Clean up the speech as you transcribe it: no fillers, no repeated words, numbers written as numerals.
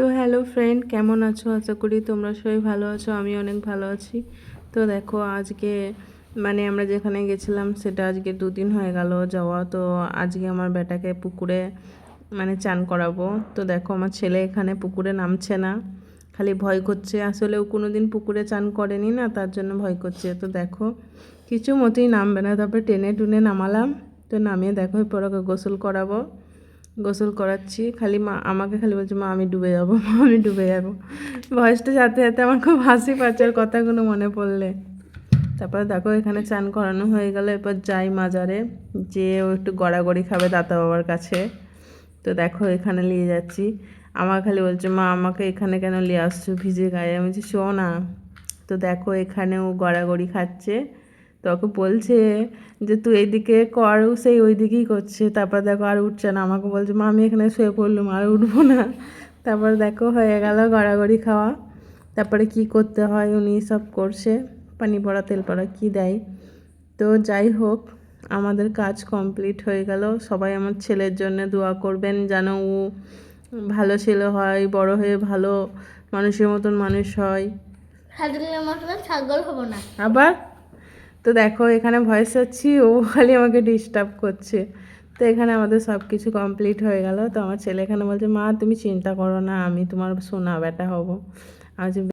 তো hello friend, কেমন আছো? আশা করি তোমরা সবাই ভালো আছো। আমি অনেক ভালো আছি। তো দেখো আজকে আমরা যেখানে গেছিলাম সেটা আজকে 2 দিন হয়ে গেল যাওয়া। তো আজকে আমার বেটাকে পুকুরে চান করাবো। তো দেখো আমার ছেলে এখানে পুকুরে নামছে না, খালি ভয় করছে। আসলে ও কোনো দিন পুকুরে চান করেনি না, তার জন্য ভয় করছে। তো দেখো কিছু মতেই নামবে না, তারপরে টেনে টুনে নামালাম। তো নামিয়ে দেখো এরপর ওকে গোসল করাবো। গোসল করাচ্ছি, খালি মা আমাকে খালি বলছে, মা আমি ডুবে যাবো, মা আমি ডুবে যাবো। ভয়েসটা যাতে যাতে আমার খুব হাসি পাচ্ছে আর কথাগুলো মনে পড়লে। তারপরে দেখো এখানে চান করানো হয়ে গেল, এরপর যাই মাজারে, যে ও একটু গড়াগড়ি খাবে দাতা বাবার কাছে। তো দেখো এখানে নিয়ে যাচ্ছি। আমার খালি বলছে, মা আমাকে এখানে কেন নিয়ে আসছো ভিজে গায়ে? আমি বলছি শো না। তো দেখো এখানে ও গড়াগড়ি খাচ্ছে। তো ওকে বলছে যে তুই এইদিকে কর, সেই ওই দিকেই করছে। তারপর দেখো আর উঠছে না, আমাকে বলছে, মা আমি এখানে শুয়ে পড়লাম, আর উঠবো না। তারপর দেখো হয়ে গেল গড়াগড়ি খাওয়া। তারপরে কি করতে হয় উনি সব করছে, পানি পড়া তেল পড়া কী দেয়। তো যাই হোক, আমাদের কাজ কমপ্লিট হয়ে গেল। সবাই আমার ছেলের জন্য দোয়া করবেন যেন ও ভালো ছেলে হয়, বড় হয়ে ভালো মানুষের মতন মানুষ হয়। ছাগল হবো না আবার। তো দেখো এখানে ভয়েস হচ্ছি, ও খালি আমাকে ডিস্টার্ব করছে। তো এখানে আমাদের সব কিছু কমপ্লিট হয়ে গেল। তো আমার ছেলে এখানে বলছে, মা তুমি চিন্তা করো না, আমি তোমার সোনা বেটা হব। আজ